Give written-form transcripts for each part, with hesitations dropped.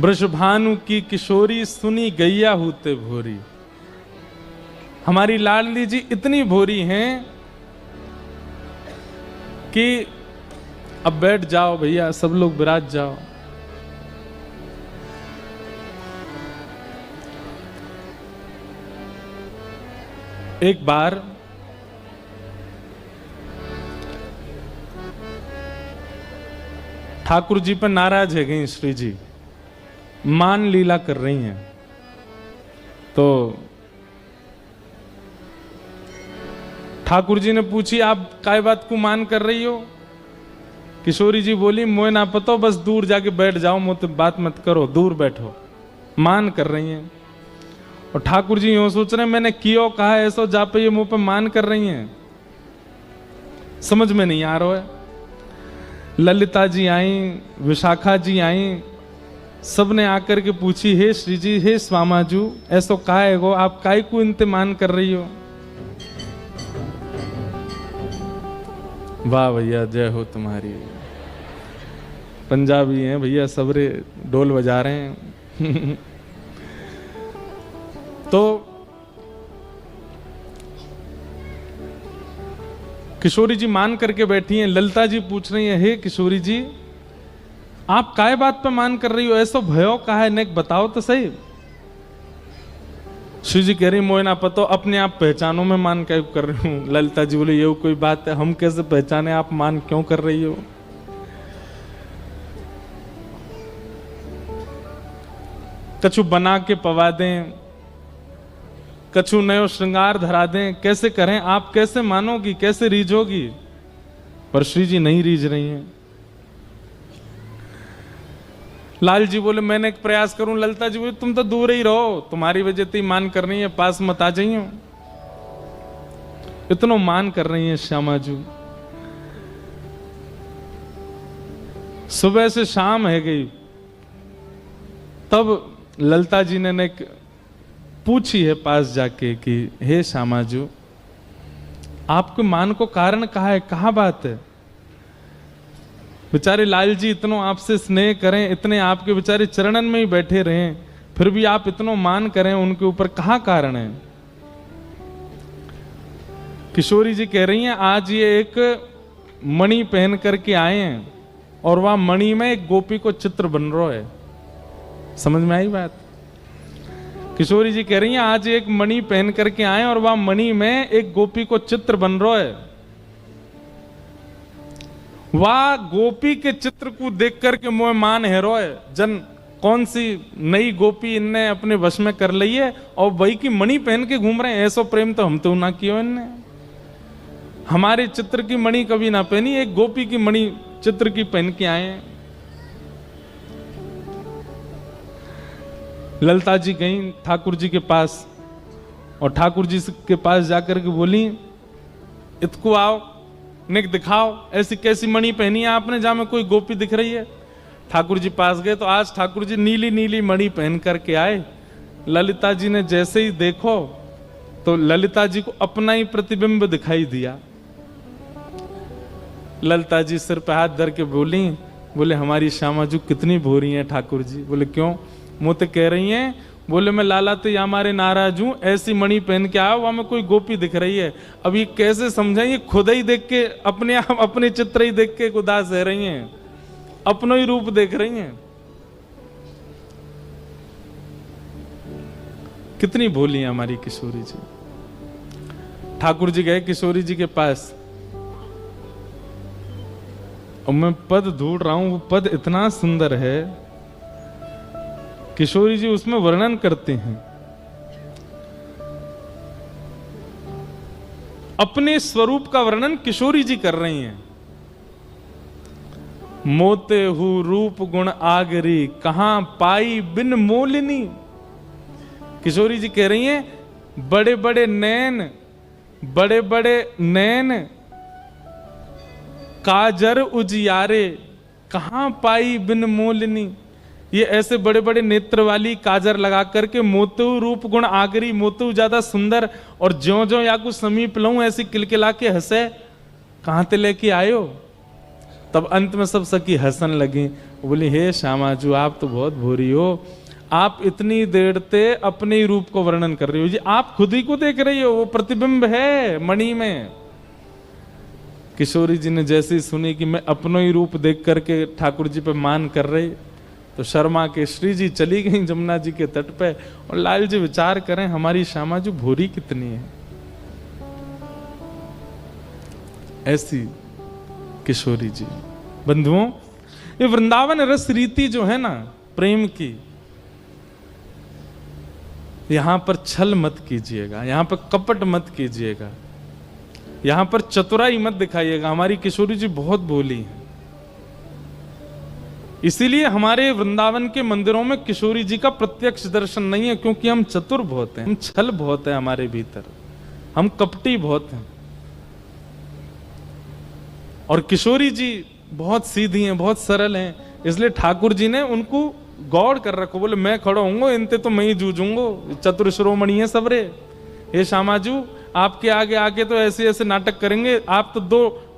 वृषभानु की किशोरी सुनी गैया होते भोरी। हमारी लाडली जी इतनी भोरी हैं कि अब बैठ जाओ भैया, सब लोग विराज जाओ। एक बार ठाकुर जी पर नाराज है गई श्री जी, मान लीला कर रही हैं। तो ठाकुर जी ने पूछी, आप काय बात को मान कर रही हो? किशोरी जी बोली, मोए ना पतो, बस दूर जाके बैठ जाओ, मुझसे बात मत करो, दूर बैठो। मान कर रही हैं। और ठाकुर जी यूं सोच रहे हैं, मैंने कियो कहा ऐसो जा पे ये मुंह पे मान कर रही हैं, समझ में नहीं आ रहा है। ललिता जी आई, विशाखा जी आई, सबने आकर के पूछी, हे श्री जी, हे स्वामाजू, ऐसो काय गो, आप काय को इंतमान कर रही हो? वाह भैया, जय हो तुम्हारी। पंजाबी हैं भैया, सबरे ढोल बजा रहे हैं। तो किशोरी जी मान करके बैठी हैं। ललिता जी पूछ रही हैं, हे किशोरी जी, आप काय बात पे मान कर रही हो? ऐसा भयो का है, नेक बताओ तो सही। शिव जी कह रही, मोए ना पतो, अपने आप पहचानो, मैं मान क्या कर रही हूं। ललिता जी बोले, ये कोई बात है, हम कैसे पहचाने, आप मान क्यों कर रही हो? कछु बना के पवा दें, कछु नयो श्रृंगार धरा दें, कैसे करें? आप कैसे मानोगी, कैसे रीझोगी? पर श्री जी नहीं रीझ रही हैं। लाल जी बोले, मैंने एक प्रयास करूं। ललिता जी बोले, तुम तो दूर ही रहो, तुम्हारी वजह से मान कर रही है, पास मत आ जाइयो। इतना मान कर रही है श्यामाजू। सुबह से शाम है गई, तब ललिता जी ने पूछी है पास जाके कि हे श्यामाजू, आपके मान को कारण कहा है, कहा बात है? बेचारे लाल जी इतनो आपसे स्नेह करें, इतने आपके बेचारे चरणन में ही बैठे रहें, फिर भी आप इतनो मान करें उनके ऊपर, कहाँ कारण है? किशोरी जी कह रही हैं, आज ये एक मणि पहन करके आए हैं और वह मणि में एक गोपी को चित्र बन रहा है। समझ में आई बात? किशोरी जी कह रही हैं, आज एक मणि पहन करके आए और वह मणि में एक गोपी को चित्र बन रहा है। वाह, गोपी के चित्र को देख करके मोह मान हेरो है जन, कौन सी नई गोपी इनने अपने वश में कर ली है और वही की मणि पहन के घूम रहे हैं। ऐसो प्रेम तो हम तो ना कियो इनने, हमारे चित्र की मणि कभी ना पहनी, एक गोपी की मणि चित्र की पहन के आए हैं। ललिता जी गई ठाकुर जी के पास और ठाकुर जी के पास जाकर के बोली, इतको आओ, निक दिखाओ, ऐसी कैसी मणि पहनी है आपने जहां में कोई गोपी दिख रही है? ठाकुर जी पास गए तो आज ठाकुर जी नीली नीली मणि पहन करके आए। ललिता जी ने जैसे ही देखो तो ललिता जी को अपना ही प्रतिबिंब दिखाई दिया। ललिता जी सिर पे हाथ धर के बोले हमारी श्यामाजू कितनी भोरी है ठाकुर जी। बोले क्यों? मुझे कह रही हैं, बोले मैं लाला तो या हमारे नाराज हूं, ऐसी मणि पहन के आया, वहां में कोई गोपी दिख रही है। अब ये कैसे समझाएं? खुद ही देख के अपने आप, अपने चित्र ही देख के उदास रह रही हैं, अपनो ही रूप देख रही हैं। कितनी भोली है हमारी किशोरी जी। ठाकुर जी गए किशोरी जी के पास और मैं पद ढूंढ रहा हूं, वो पद इतना सुंदर है। किशोरी जी उसमें वर्णन करते हैं, अपने स्वरूप का वर्णन किशोरी जी कर रही हैं। मोते हु रूप गुण आगरी, कहां पाई बिन मोलिनी। किशोरी जी कह रही हैं, बड़े बड़े नैन, बड़े बड़े नैन, काजर उजियारे, कहां पाई बिन मोलिनी। ये ऐसे बड़े बड़े नेत्र वाली काजर लगा करके, मोतु रूप गुण आगरी, मोतु ज्यादा सुंदर, और ज्यो ज्यो या कुछ समीप लऊं ऐसी किलकिला के हंसे, कहां ते लेके आयो? तब अंत में सब सखी हंसन लगी, बोली हे श्यामाजू आप तो बहुत भोरी हो, आप इतनी देर से अपने ही रूप को वर्णन कर रही हो जी, आप खुद ही को देख रही हो, वो प्रतिबिंब है मणि में। किशोरी जी ने जैसे सुनी कि मैं अपनो ही रूप देख करके ठाकुर जी पे मान कर रही, तो शर्मा के श्री जी चली गई जमुना जी के तट पे, और लाल जी विचार करें हमारी श्यामा जी भोरी कितनी है। ऐसी किशोरी जी। बंधुओं, ये वृंदावन रस रीति जो है ना प्रेम की, यहां पर छल मत कीजिएगा, यहां पर कपट मत कीजिएगा, यहां पर चतुराई मत दिखाइएगा। हमारी किशोरी जी बहुत भोली है, इसीलिए हमारे वृंदावन के मंदिरों में किशोरी जी का प्रत्यक्ष दर्शन नहीं है, क्योंकि हम चतुर बहुत हैं, हम छल बहुत है हमारे भीतर, हम कपटी बहुत हैं। और किशोरी जी बहुत सीधी हैं, बहुत सरल हैं, इसलिए ठाकुर जी ने उनको गौड़ कर रखो, बोले मैं खड़ा हूंगा, इनते तो मैं ही जूझूंगा, चतुर शिरोमणि है सबरे। हे श्यामाजू आपके आगे आके तो ऐसे ऐसे नाटक करेंगे, आप तो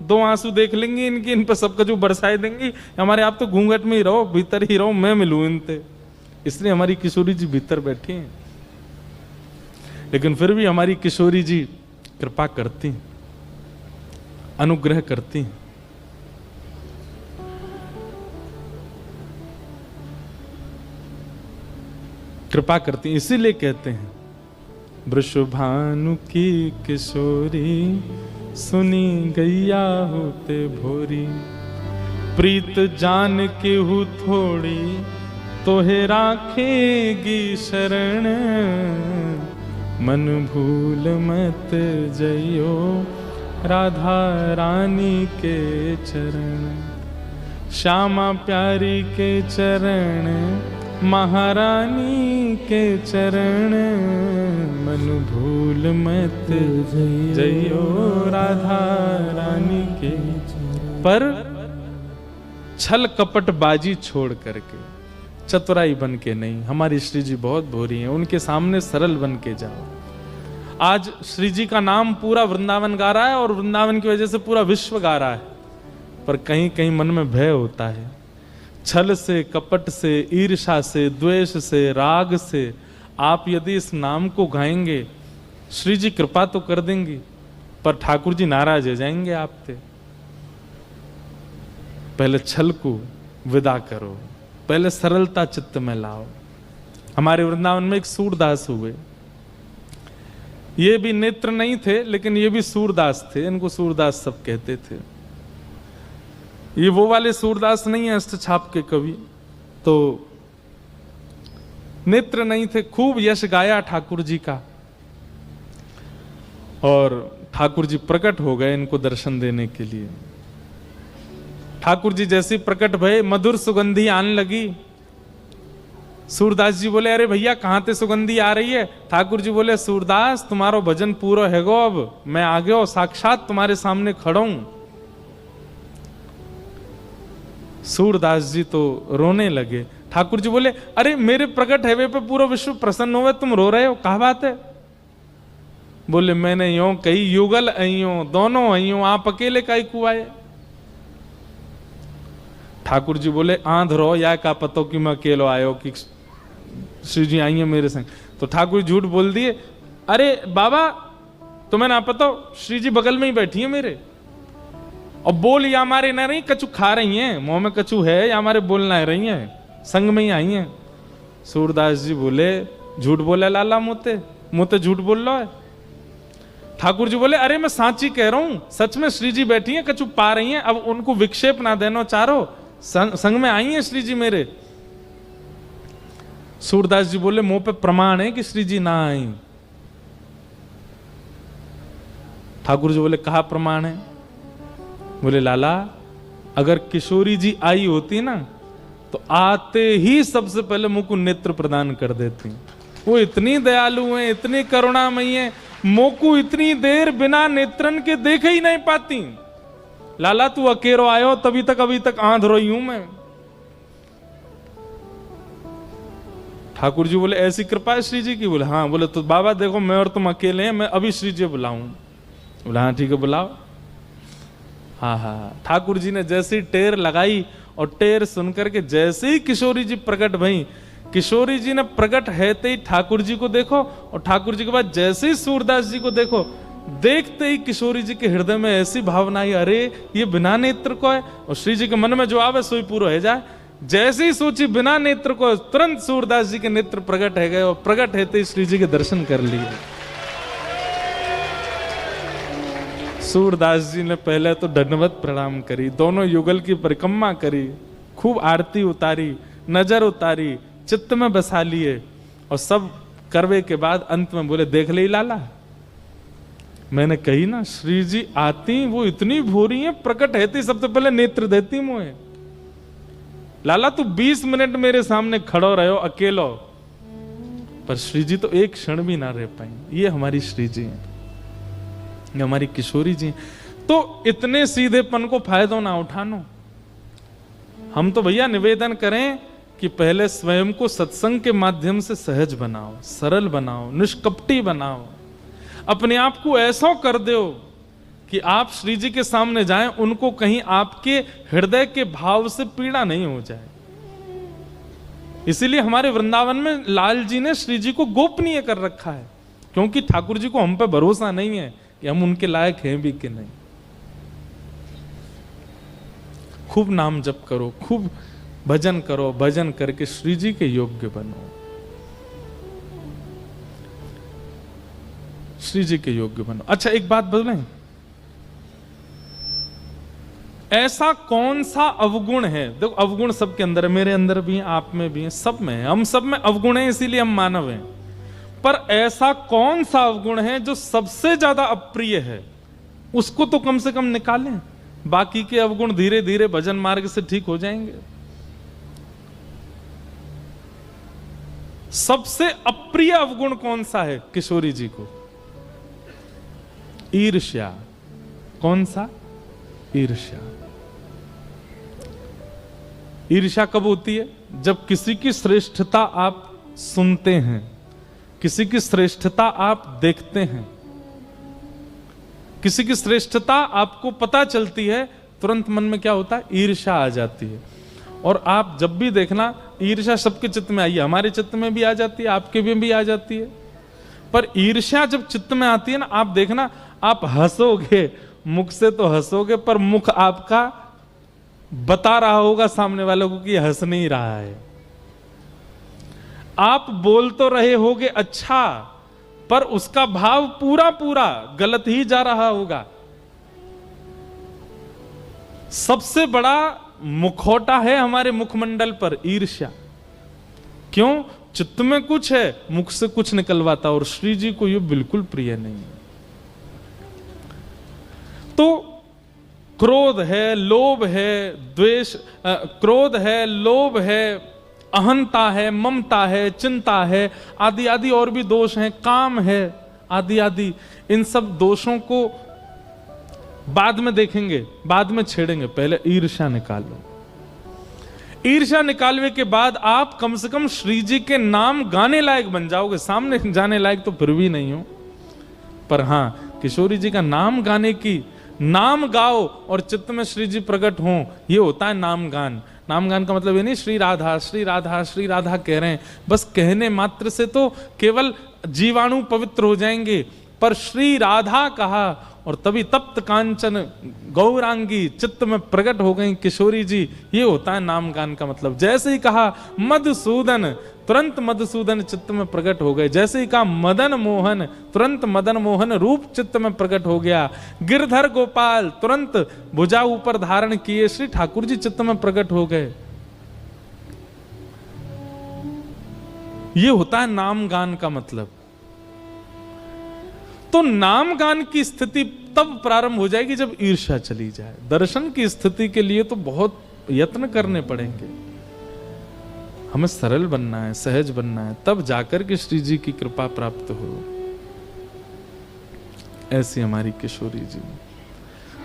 दो आंसू देख लेंगे इनकी, इन पर सब कजू बरसाए देंगी, हमारे आप तो घूंघट में ही रहो, भीतर ही रहो, मैं मिलूं इनते। इसलिए हमारी किशोरी जी भीतर बैठी हैं, लेकिन फिर भी हमारी किशोरी जी कृपा करती हैं, अनुग्रह करती हैं। कृपा करती, इसीलिए कहते हैं वृषभानु की किशोरी सुनी गैया होते भोरी, प्रीत जान के हु थोड़ी तोहे राखेगी शरण, मन भूल मत जइयो राधा रानी के चरण, श्यामा प्यारी के चरण, महारानी के चरण, मन भूल मत जइयो राधा रानी के। पर छल कपट बाजी छोड़ करके, चतुराई बन के नहीं। हमारी श्री जी बहुत भोरी हैं, उनके सामने सरल बन के जाओ। आज श्री जी का नाम पूरा वृंदावन गा रहा है, और वृंदावन की वजह से पूरा विश्व गा रहा है, पर कहीं कहीं मन में भय होता है। छल से, कपट से, ईर्षा से, द्वेष से, राग से आप यदि इस नाम को गाएंगे, श्री जी कृपा तो कर देंगी, पर ठाकुर जी नाराज हो जाएंगे आपसे। पहले छल को विदा करो, पहले सरलता चित्त में लाओ। हमारे वृंदावन में एक सूरदास हुए, ये भी नेत्र नहीं थे, लेकिन ये भी सूरदास थे, इनको सूरदास सब कहते थे। ये वो वाले सूरदास नहीं है अष्टछाप के कवि, तो नेत्र नहीं थे, खूब यश गाया ठाकुर जी का, और ठाकुर जी प्रकट हो गए इनको दर्शन देने के लिए। ठाकुर जी जैसे प्रकट भये, मधुर सुगंधी आने लगी। सूरदास जी बोले अरे भैया कहां ते सुगंधी आ रही है? ठाकुर जी बोले सूरदास तुम्हारो भजन पूरा है गो, अब मैं आ गयो, साक्षात तुम्हारे सामने खड़ा हूं। सूरदास जी तो रोने लगे। ठाकुर जी बोले अरे मेरे प्रकट हैवे पे पूरा विश्व प्रसन्न होवे, तुम रो रहे हो, क्या बात है? बोले मैंने यूं कही युगल अइयो, दोनों अइयो, आप अकेले काई को आए? ठाकुर जी बोले आंध रो या का पतो कि मैं अकेलो आयो कि श्री जी आई है मेरे संग। तो ठाकुर झूठ बोल दिए, अरे बाबा तुम्हें ना पता, श्री जी बगल में ही बैठी है मेरे, और बोल या हमारे ना रही, कछु खा रही हैं, मुंह में कछु है या हमारे बोल ना रही हैं, संग में ही आई हैं। सूरदास जी बोले झूठ बोले लाला, मुते झूठ बोल लो है। ठाकुर जी बोले अरे मैं सांची कह रहा हूं, सच में श्री जी बैठी हैं, कछु पा रही हैं, अब उनको विक्षेप ना देना चारो, संग में आई हैं श्री जी मेरे। सूरदास जी बोले मुंह पे प्रमाण है कि श्री जी ना आई। ठाकुर जी बोले कहा प्रमाण है? बोले लाला अगर किशोरी जी आई होती ना तो आते ही सबसे पहले मुंह को नेत्र प्रदान कर देती। वो इतनी दयालु हैं, इतनी करुणामयी हैं, मोकू इतनी देर बिना नेत्रन के देख ही नहीं पाती। लाला तू अकेलो आयो तभी तक, अभी तक आंध रोई हूं मैं। ठाकुर जी बोले ऐसी कृपा है श्री जी की? बोले हाँ। बोले तो बाबा देखो मैं और तुम अकेले हैं, मैं अभी श्री जी बुलाऊं। बोला हाँ ठीक है बुलाओ। हाँ हाँ, ठाकुर जी ने जैसी टेर लगाई और टेर सुनकर के जैसे ही किशोरी जी प्रकट भई, किशोरी जी ने प्रकट हैते ही ठाकुर जी को देखो, और ठाकुर जी के बाद जैसे ही सूरदास जी को देखो, देखते ही किशोरी जी के हृदय में ऐसी भावना आई, अरे ये बिना नेत्र को है, और श्री जी के मन में जो आवे सोई पूरा हो जाए। जैसे ही सोची बिना नेत्र को, तुरंत सूरदास जी के नेत्र प्रकट है गए, और प्रकट हैते ही श्री जी के दर्शन कर लिए। सूरदास जी ने पहले तो दंडवत प्रणाम करी, दोनों युगल की परिक्रमा करी, खूब आरती उतारी, नजर उतारी, चित्त में बसा लिए, और सब करवे के बाद अंत में बोले, देख ले लाला, मैंने कही ना श्री जी आती वो इतनी भोरी है, प्रकट हैती सबसे पहले नेत्र देती मुझे। लाला तू 20 मिनट मेरे सामने खड़ो रहो अकेलो, पर श्री जी तो एक क्षण भी ना रह पाई। ये हमारी श्री जी है, ये हमारी किशोरी जी। तो इतने सीधेपन को फायदा ना उठानो। हम तो भैया निवेदन करें कि पहले स्वयं को सत्संग के माध्यम से सहज बनाओ, सरल बनाओ, निष्कपटी बनाओ, अपने आप को ऐसा कर दो कि आप श्री जी के सामने जाएं, उनको कहीं आपके हृदय के भाव से पीड़ा नहीं हो जाए। इसीलिए हमारे वृंदावन में लाल जी ने श्री जी को गोपनीय कर रखा है, क्योंकि ठाकुर जी को हम पे भरोसा नहीं है कि हम उनके लायक हैं भी कि नहीं। खूब नाम जप करो, खूब भजन करो, भजन करके श्री जी के योग्य बनो, श्री जी के योग्य बनो। अच्छा एक बात बोलें, ऐसा कौन सा अवगुण है, देखो अवगुण सबके अंदर है, मेरे अंदर भी है, आप में भी है, सब में है, हम सब में अवगुण है, इसीलिए हम मानव हैं। पर ऐसा कौन सा अवगुण है जो सबसे ज्यादा अप्रिय है, उसको तो कम से कम निकालें, बाकी के अवगुण धीरे धीरे भजन मार्ग से ठीक हो जाएंगे। सबसे अप्रिय अवगुण कौन सा है किशोरी जी को? ईर्ष्या। कौन सा? ईर्ष्या। ईर्ष्या कब होती है? जब किसी की श्रेष्ठता आप सुनते हैं, किसी की श्रेष्ठता आप देखते हैं, किसी की श्रेष्ठता आपको पता चलती है, तुरंत मन में क्या होता है? ईर्ष्या आ जाती है। और आप जब भी देखना, ईर्ष्या सबके चित्त में आई है, हमारे चित्त में भी आ जाती है, आपके भी आ जाती है। पर ईर्ष्या जब चित्त में आती है ना, आप देखना, आप हंसोगे, मुख से तो हंसोगे, पर मुख आपका बता रहा होगा सामने वालों को कि हंस नहीं रहा है। आप बोल तो रहे होगे अच्छा, पर उसका भाव पूरा पूरा गलत ही जा रहा होगा। सबसे बड़ा मुखौटा है हमारे मुखमंडल पर ईर्ष्या। क्यों? चित्त में कुछ है, मुख से कुछ निकलवाता, और श्री जी को ये बिल्कुल प्रिय नहीं है। तो क्रोध है, लोभ है, द्वेष, क्रोध है, लोभ है, अहंता है, ममता है, चिंता है, आदि आदि और भी दोष हैं, काम है, आदि आदि। इन सब दोषों को बाद में देखेंगे, बाद में छेड़ेंगे, पहले ईर्ष्या निकालो। ईर्ष्या निकालने के बाद आप कम से कम श्री जी के नाम गाने लायक बन जाओगे। सामने जाने लायक तो फिर भी नहीं हो, पर हाँ किशोरी जी का नाम गाने की, नाम गाओ और चित्त में श्री जी प्रकट हों, ये होता है नाम गान। नाम गान का मतलब ये नहीं श्री राधा श्री राधा श्री राधा कह रहे हैं, बस कहने मात्र से तो केवल जीवाणु पवित्र हो जाएंगे, पर श्री राधा कहा और तभी तप्त कांचन गौरांगी चित्त में प्रकट हो गई किशोरी जी। ये होता है नाम गान का मतलब। जैसे ही कहा मधुसूदन, तुरंत मधुसूदन चित्त में प्रकट हो गए। जैसे ही कहा मदन मोहन, तुरंत मदन मोहन रूप चित्त में प्रकट हो गया। गिरधर गोपाल, तुरंत भुजा ऊपर धारण किए श्री ठाकुर जी चित्त में प्रकट हो गए। ये होता है नाम गान का मतलब। तो नाम गान की स्थिति तब प्रारंभ हो जाएगी जब ईर्ष्या चली जाए। दर्शन की स्थिति के लिए तो बहुत यत्न करने पड़ेंगे, हमें सरल बनना है, सहज बनना है, तब जाकर के श्री जी की कृपा प्राप्त हो। ऐसी हमारी किशोरी जी।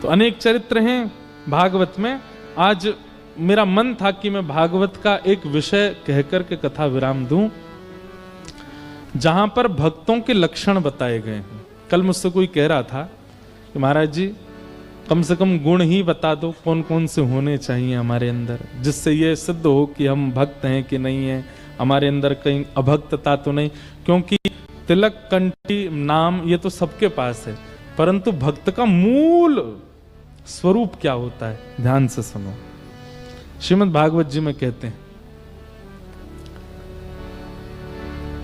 तो अनेक चरित्र हैं भागवत में। आज मेरा मन था कि मैं भागवत का एक विषय कहकर के कथा विराम दूं, जहां पर भक्तों के लक्षण बताए गए हैं। कल मुझसे कोई कह रहा था कि महाराज जी कम से कम गुण ही बता दो कौन कौन से होने चाहिए हमारे अंदर, जिससे ये सिद्ध हो कि हम भक्त हैं कि नहीं है, हमारे अंदर कहीं अभक्तता तो नहीं। क्योंकि तिलक, कंठी, नाम ये तो सबके पास है, परंतु भक्त का मूल स्वरूप क्या होता है, ध्यान से सुनो। श्रीमद् भागवत जी में कहते हैं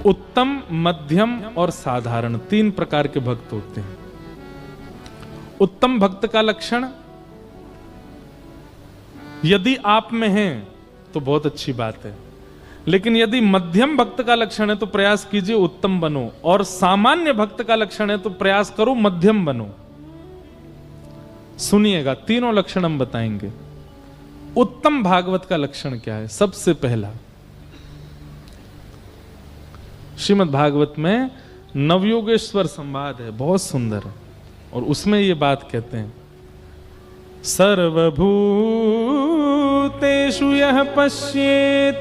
उत्तम, मध्यम और साधारण 3 प्रकार के भक्त होते हैं। उत्तम भक्त का लक्षण यदि आप में है तो बहुत अच्छी बात है, लेकिन यदि मध्यम भक्त का लक्षण है तो प्रयास कीजिए उत्तम बनो, और सामान्य भक्त का लक्षण है तो प्रयास करो मध्यम बनो। सुनिएगा, तीनों लक्षण हम बताएंगे। उत्तम भागवत का लक्षण क्या है? सबसे पहला, श्रीमद् भागवत में नवयोगेश्वर संवाद है, बहुत सुंदर है, और उसमें ये बात कहते हैं सर्वभूतेषु यः पश्येत्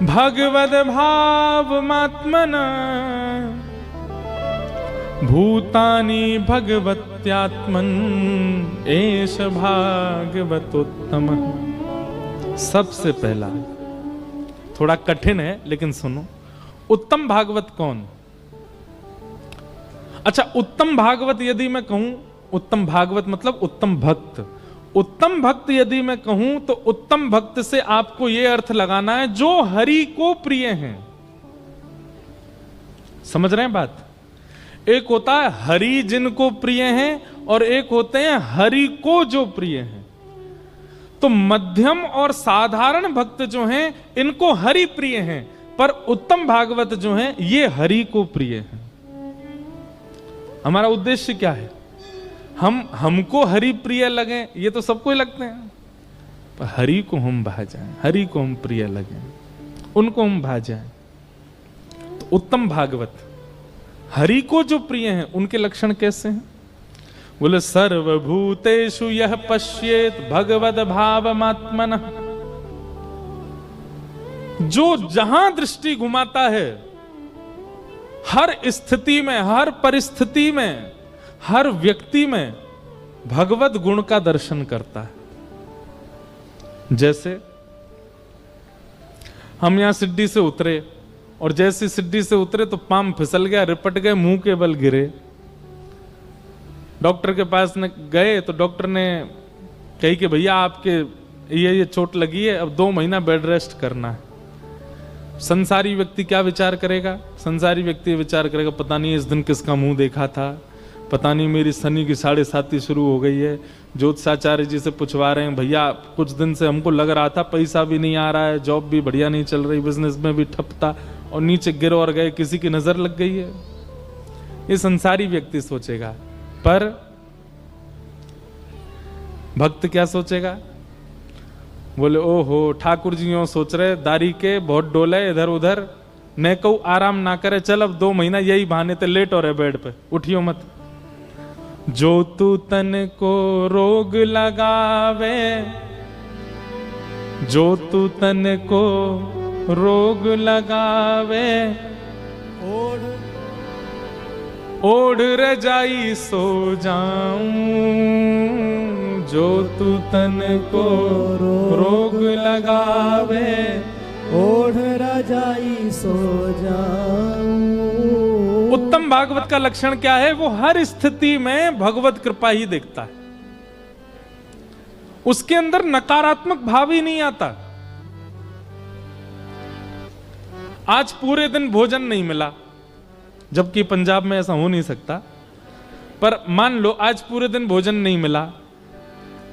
भगवद् भावमात्मना भूतानि भगवत्यात्मन् एष भागवतोत्तमः। सबसे पहला, थोड़ा कठिन है लेकिन सुनो, उत्तम भागवत कौन? अच्छा, उत्तम भागवत यदि मैं कहूं, उत्तम भागवत मतलब उत्तम भक्त। उत्तम भक्त यदि मैं कहूं तो उत्तम भक्त से आपको यह अर्थ लगाना है जो हरि को प्रिय हैं। समझ रहे हैं बात? एक होता है हरि जिनको प्रिय हैं, और एक होते हैं हरि को जो प्रिय हैं। तो मध्यम और साधारण भक्त जो हैं इनको हरि प्रिय हैं, पर उत्तम भागवत जो हैं ये हरि को प्रिय हैं। हमारा उद्देश्य क्या है? हमको हरि प्रिय लगे, ये तो सबको ही लगते हैं, पर हरि को हम भा जाएं, हरि को हम प्रिय लगे, उनको हम भा जाएं। तो उत्तम भागवत हरि को जो प्रिय हैं उनके लक्षण कैसे हैं? बोले सर्वभूतेषु यः पश्येत् भगवद् भावमात्मनः। जो जहां दृष्टि घुमाता है, हर स्थिति में, हर परिस्थिति में, हर व्यक्ति में भगवत गुण का दर्शन करता है। जैसे हम यहां सिड्डी से उतरे, और जैसे सिड्डी से उतरे तो पांव फिसल गया, रिपट गए, मुंह के बल गिरे। डॉक्टर के पास गए तो डॉक्टर ने कही कि भैया आपके ये चोट लगी है, अब 2 महीना बेड रेस्ट करना है। संसारी व्यक्ति क्या विचार करेगा? संसारी व्यक्ति विचार करेगा पता नहीं इस दिन किसका मुंह देखा था, पता नहीं मेरी शनि की 7.5 शुरू हो गई है। ज्योतिषाचार्य जी से पूछवा रहे हैं भैया कुछ दिन से हमको लग रहा था पैसा भी नहीं आ रहा है, जॉब भी बढ़िया नहीं चल रही, बिजनेस में भी ठप था, और नीचे गिर और गए, किसी की नजर लग गई है। ये संसारी व्यक्ति सोचेगा, पर भक्त क्या सोचेगा? बोले ओहो ठाकुर जी यूं सोच रहे, दारी के बहुत डोले इधर उधर, न कहू आराम ना करे, चल अब 2 महीना यही बहाने ते लेट हो रहे बेड पे, उठियो मत। जो तू तन को रोग लगावे, जो तू तन को रोग लगावे, ओढ़ रजाई सो जाऊं, जो तू तन को रोग लगावे, ओढ़ रजाई सो जाऊं। उत्तम भागवत का लक्षण क्या है? वो हर स्थिति में भगवत कृपा ही देखता है, उसके अंदर नकारात्मक भाव ही नहीं आता। आज पूरे दिन भोजन नहीं मिला, जबकि पंजाब में ऐसा हो नहीं सकता, पर मान लो आज पूरे दिन भोजन नहीं मिला,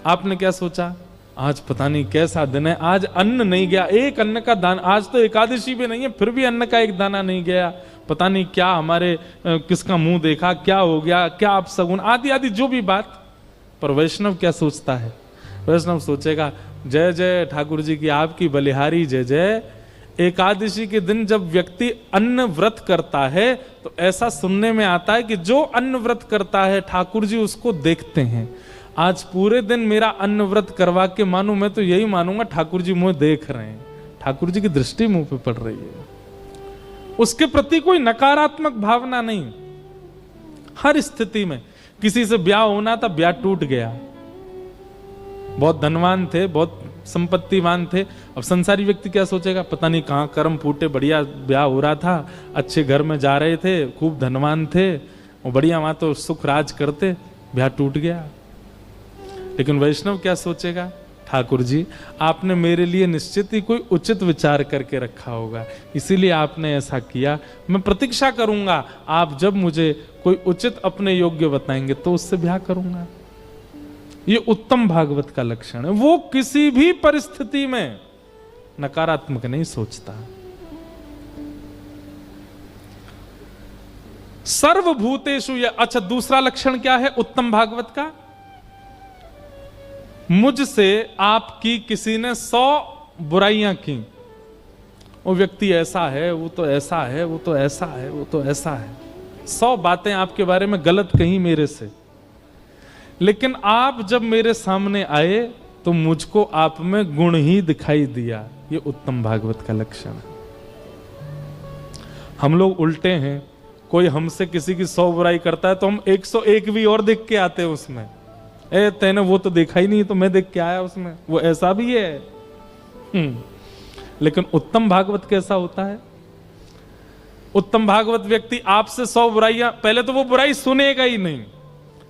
आपने क्या सोचा? आज पता नहीं कैसा दिन है, आज अन्न नहीं गया, एक अन्न का दाना, आज तो एकादशी भी नहीं है फिर भी अन्न का एक दाना नहीं गया, पता नहीं क्या हमारे किसका मुंह देखा, क्या हो गया, क्या आप सगुन, आदि आदि जो भी बात। पर वैष्णव क्या सोचता है? वैष्णव सोचेगा जय जय ठाकुर जी की आपकी बलिहारी जय जय। एकादशी के दिन जब व्यक्ति अन्न व्रत करता है तो ऐसा सुनने में आता है कि जो अन्न व्रत करता है ठाकुर जी उसको देखते हैं। आज पूरे दिन मेरा अन्न व्रत करवा के मानूं, मैं तो यही मानूंगा ठाकुर जी मुझे देख रहे हैं, ठाकुर जी की दृष्टि मुंह पे पड़ रही है। उसके प्रति कोई नकारात्मक भावना नहीं, हर स्थिति में। किसी से ब्याह होना था, ब्याह टूट गया। बहुत धनवान थे, बहुत संपत्तिवान थे। अब संसारी व्यक्ति क्या सोचेगा, पता नहीं कहाँ कर्म फूटे, बढ़िया ब्याह हो रहा था, अच्छे घर में जा रहे थे, खूब धनवान थे और बढ़िया वहां तो सुख राज करते, ब्याह टूट गया। लेकिन वैष्णव क्या सोचेगा, ठाकुर जी आपने मेरे लिए निश्चित ही कोई उचित विचार करके रखा होगा, इसीलिए आपने ऐसा किया। मैं प्रतीक्षा करूंगा, आप जब मुझे कोई उचित अपने योग्य बताएंगे तो उससे ब्याह करूंगा। ये उत्तम भागवत का लक्षण है। वो किसी भी परिस्थिति में नकारात्मक नहीं सोचता। सर्वभूतेषु, अच्छा दूसरा लक्षण क्या है उत्तम भागवत का, मुझसे आपकी किसी ने 100 बुराइयां की, वो व्यक्ति ऐसा है, वो तो ऐसा है, वो तो ऐसा है, वो तो ऐसा है, 100 बातें आपके बारे में गलत कही मेरे से, लेकिन आप जब मेरे सामने आए तो मुझको आप में गुण ही दिखाई दिया। ये उत्तम भागवत का लक्षण है। हम लोग उल्टे हैं, कोई हमसे किसी की 100 बुराई करता है तो हम 101 भी और देख के आते हैं उसमें। तेने वो तो देखा ही नहीं तो मैं देख के आया उसमें, वो ऐसा भी है। लेकिन उत्तम भागवत कैसा होता है, उत्तम भागवत व्यक्ति आपसे 100 बुराइयां, पहले तो वो बुराई सुनेगा ही नहीं,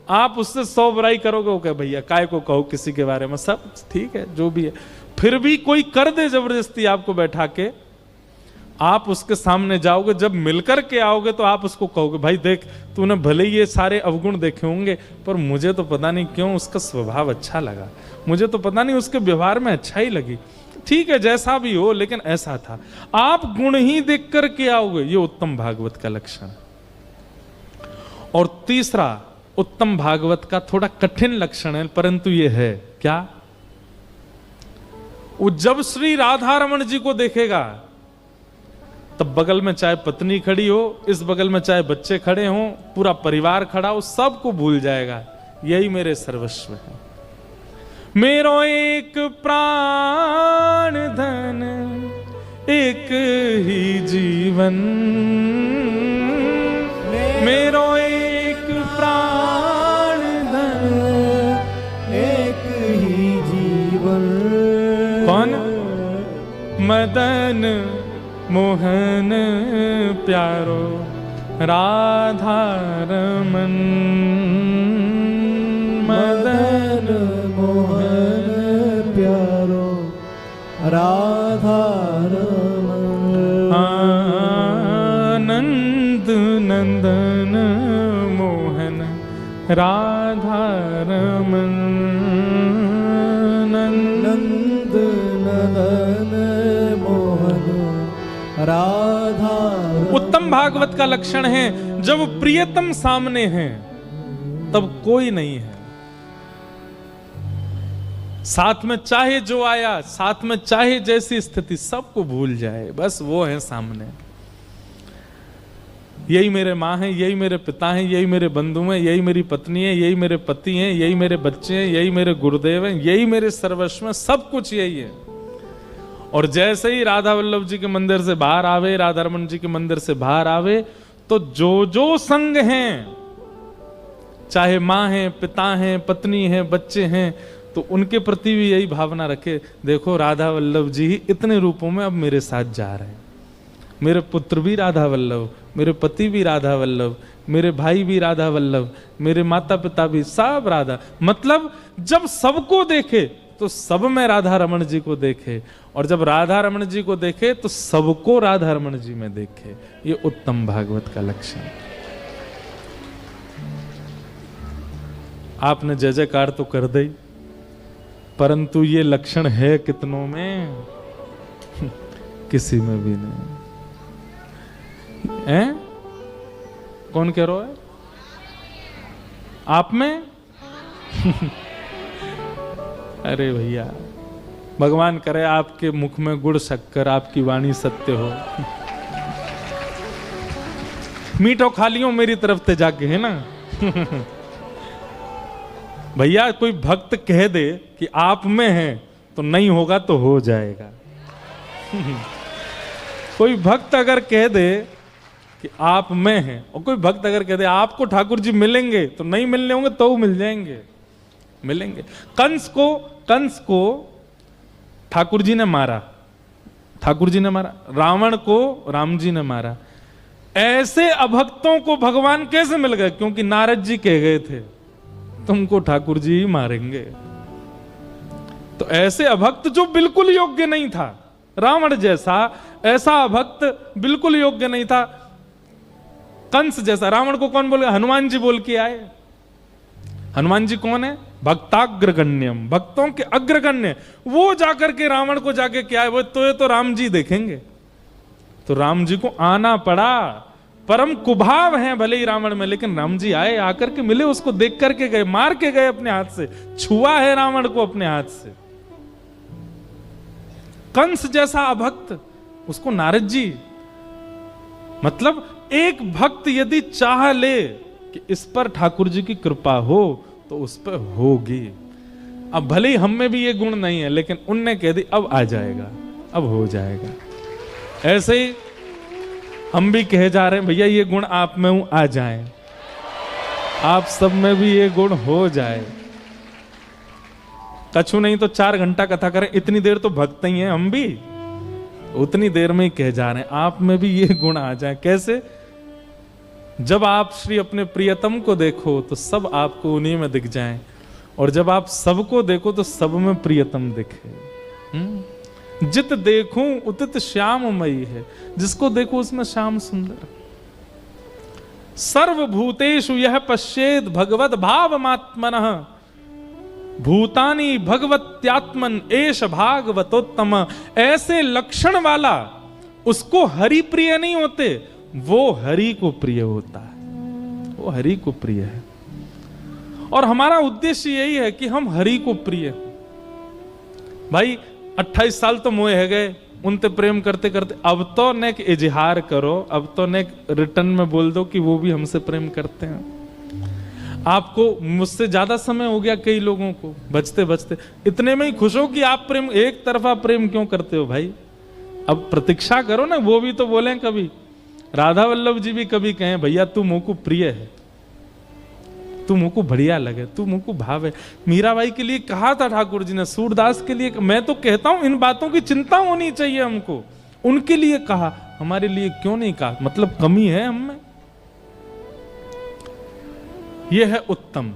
आप उससे 100 बुराई करोगे, वो कहे भैया काय को कहो किसी के बारे में, सब ठीक है जो भी है, फिर भी कोई कर दे जबरदस्ती आपको बैठा के, आप उसके सामने जाओगे, जब मिलकर के आओगे तो आप उसको कहोगे भाई देख तूने भले ही ये सारे अवगुण देखे होंगे पर मुझे तो पता नहीं क्यों उसका स्वभाव अच्छा लगा, मुझे तो पता नहीं उसके व्यवहार में अच्छा ही लगी, ठीक है जैसा भी हो लेकिन ऐसा था। आप गुण ही देख करके आओगे, ये उत्तम भागवत का लक्षण। और तीसरा उत्तम भागवत का थोड़ा कठिन लक्षण है परंतु ये है क्या, वो जब श्री राधा रमन जी को देखेगा तब बगल में चाहे पत्नी खड़ी हो, इस बगल में चाहे बच्चे खड़े हों, पूरा परिवार खड़ा हो, सबको भूल जाएगा, यही मेरे सर्वस्व है, मेरो एक प्राण धन एक ही जीवन, मेरो एक प्राण धन एक ही जीवन। कौन, मदन मोहन प्यारो राधा रमन, मदन मोहन प्यारो राधा रमन, आनंद नंदन मोहन राधा रमन, नंद नदन मोहन राधा। उत्तम भागवत का लक्षण है जब प्रियतम सामने हैं तब कोई नहीं है, साथ में चाहे जो आया, साथ में चाहे जैसी स्थिति, सबको भूल जाए, बस वो है सामने, यही मेरे माँ हैं, यही मेरे पिता हैं, यही मेरे बंधु हैं, यही मेरी पत्नी है, यही मेरे पति हैं, यही मेरे बच्चे हैं, यही मेरे गुरुदेव हैं, यही मेरे सर्वस्व हैं, सब कुछ यही है। और जैसे ही राधा वल्लभ जी के मंदिर से बाहर आवे, राधा रमन जी के मंदिर से बाहर आवे, तो जो जो संग हैं, चाहे माँ हैं, पिता हैं, पत्नी हैं, बच्चे हैं, तो उनके प्रति भी यही भावना रखे, देखो राधा वल्लभ जी ही इतने रूपों में अब मेरे साथ जा रहे हैं, मेरे पुत्र भी राधा वल्लभ, मेरे पति भी राधा वल्लभ, मेरे भाई भी राधा वल्लभ, मेरे माता पिता भी सब राधा, मतलब जब सबको देखे तो सब में राधा रमन जी को देखे, और जब राधा रमन जी को देखे तो सबको राधा रमन जी में देखे, ये उत्तम भागवत का लक्षण। आपने जय जयकार तो कर दी, परंतु ये लक्षण है कितनों में, किसी में भी नहीं है। कौन कह रहा है, आप में? अरे भैया भगवान करे आपके मुख में गुड़ शक्कर, आपकी वाणी सत्य हो, मीठो खा लियो मेरी तरफ से जाके, है ना। भैया कोई भक्त कह दे कि आप में है तो नहीं होगा तो हो जाएगा। कोई भक्त अगर कह दे कि आप में हैं। और कोई भक्त अगर कहते आपको ठाकुर जी मिलेंगे, तो नहीं मिलने होंगे तो मिल जाएंगे, मिलेंगे। कंस को ठाकुर जी ने मारा, ठाकुर जी ने मारा। रावण को राम जी ने मारा। ऐसे अभक्तों को भगवान कैसे मिल गए? क्योंकि नारद जी कह गए थे तुमको ठाकुर जी ही मारेंगे। तो ऐसे अभक्त जो बिल्कुल योग्य नहीं था, रावण जैसा ऐसा अभक्त बिल्कुल योग्य नहीं था। कंस जैसा, रावण को कौन बोल गया? हनुमान जी बोल के आए। हनुमान जी कौन है? भक्ताग्रगण्यम, भक्तों के अग्रगण्य। वो जाकर के रावण को जाके क्या है, वो तो ये तो राम जी देखेंगे। तो राम जी को आना पड़ा। परम कुभाव हैं भले ही रावण में, लेकिन राम जी आए, आकर के मिले, उसको देख करके गए, मार के गए अपने हाथ से, छुआ है रावण को अपने हाथ से। कंस जैसा अभक्त, उसको नारद जी, मतलब एक भक्त यदि चाह ले कि इस पर ठाकुर जी की कृपा हो तो उस पर होगी। अब भले ही हम में भी ये गुण नहीं है, लेकिन उनने कह दी अब आ जाएगा, अब हो जाएगा। ऐसे ही हम भी कहे जा रहे हैं भैया ये गुण आप में हूं, आ जाए, आप सब में भी ये गुण हो जाए। कछु नहीं तो 4 घंटा कथा करें, इतनी देर तो भक्त ही हैं हम भी, उतनी देर में ही कह जा रहे हैं आप में भी ये गुण आ जाए। कैसे? जब आप श्री अपने प्रियतम को देखो तो सब आपको उन्हीं में दिख जाएं, और जब आप सबको देखो तो सब में प्रियतम दिखे। जित देखूं उतित श्याममयी है, जिसको देखो उसमें श्याम सुंदर। सर्वभूतेषु यह पश्येद भगवत भावमात्मनः, भूतानि भगवत्यात्मन एष भागवतोत्तम। ऐसे लक्षण वाला उसको हरि प्रिय नहीं होते, वो हरि को प्रिय होता है, वो हरि को प्रिय है। और हमारा उद्देश्य यही है कि हम हरि को प्रिय। भाई 28 साल तो मोए है गए उनते प्रेम करते करते, अब तो नेक इजहार करो, अब तो नेक रिटर्न में बोल दो कि वो भी हमसे प्रेम करते हैं। आपको मुझसे ज्यादा समय हो गया कई लोगों को बचते बचते, इतने में ही खुश हो कि आप प्रेम, एक तरफा प्रेम क्यों करते हो भाई? अब प्रतीक्षा करो ना, वो भी तो बोले कभी। राधा वल्लभ जी भी कभी कहें भैया तू मुझको प्रिय है, तू मुझको बढ़िया लगे, तू मुझको भाव है। मीराबाई के लिए कहा था ठाकुर जी ने, सूरदास के लिए। मैं तो कहता हूं इन बातों की चिंता होनी चाहिए हमको, उनके लिए कहा, हमारे लिए क्यों नहीं कहा? मतलब कमी है हम में। यह है उत्तम।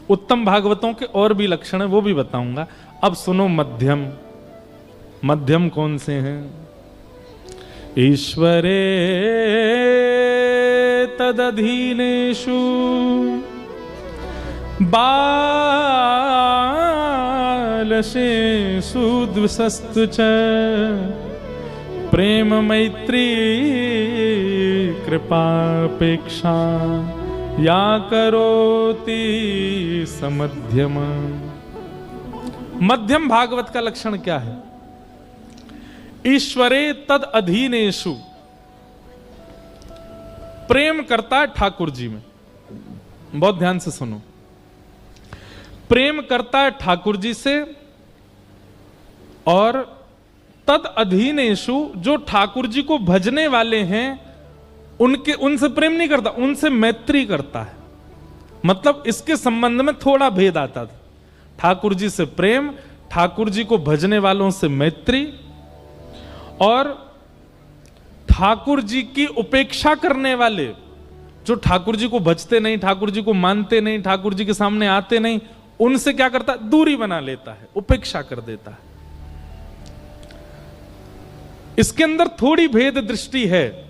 उत्तम भागवतों के और भी लक्षण है, वो भी बताऊंगा। अब सुनो मध्यम। मध्यम कौन से हैं? ईश्वरे तदधीनेषु बालशेषु द्विषस्तु च प्रेम मैत्री कृपापेक्षा या करोति समध्यम। मध्यम भागवत का लक्षण क्या है? ईश्वरे तद अधीनेषु, प्रेम करता है ठाकुर जी में। बहुत ध्यान से सुनो। प्रेम करता है ठाकुर जी से, और तद अधीनेषु, जो ठाकुर जी को भजने वाले हैं उनसे प्रेम नहीं करता, उनसे मैत्री करता है। मतलब इसके संबंध में थोड़ा भेद आता था। ठाकुर जी से प्रेम, ठाकुर जी को भजने वालों से मैत्री, और ठाकुर जी की उपेक्षा करने वाले, जो ठाकुर जी को भजते नहीं, ठाकुर जी को मानते नहीं, ठाकुर जी के सामने आते नहीं, उनसे क्या करता है? दूरी बना लेता है, उपेक्षा कर देता है। इसके अंदर थोड़ी भेद दृष्टि है,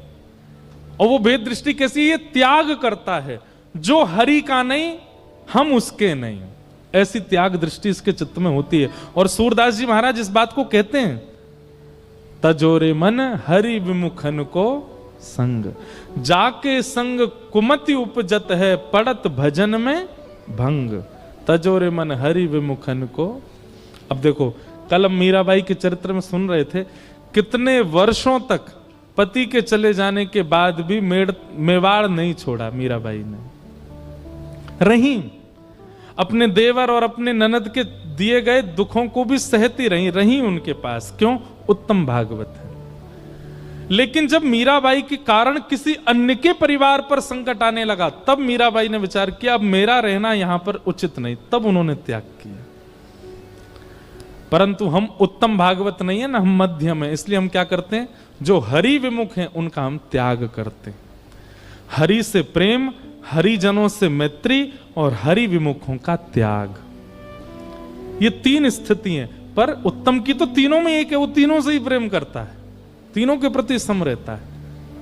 और वो भेद दृष्टि कैसी है? त्याग करता है, जो हरि का नहीं हम उसके नहीं, ऐसी त्याग दृष्टि इसके चित्त में होती है। और सूरदास जी महाराज इस बात को कहते हैं, तजोरे मन हरि विमुखन को संग, जाके संग कुमति उपजत है, पड़त भजन में भंग। तजोरे मन हरि विमुखन को। अब देखो, कल हम मीराबाई के चरित्र में सुन रहे थे, कितने वर्षों तक पति के चले जाने के बाद भी मेवाड़ नहीं छोड़ा मीराबाई ने। रही, अपने देवर और अपने ननद के दिए गए दुखों को भी सहती रही उनके पास। क्यों? उत्तम भागवत है। लेकिन जब मीराबाई के कारण किसी अन्य के परिवार पर संकट आने लगा, तब मीराबाई ने विचार किया अब मेरा रहना यहां पर उचित नहीं, तब उन्होंने त्याग किया। परंतु हम उत्तम भागवत नहीं है ना, हम मध्यम है, इसलिए हम क्या करते हैं, जो हरि विमुख हैं उनका हम त्याग करते हैं। हरि से प्रेम, हरिजनों से मैत्री और हरि विमुखों का त्याग, ये तीन स्थिति हैं। पर उत्तम की तो तीनों में एक है, वो तीनों से ही प्रेम करता है, तीनों के प्रति सम रहता है।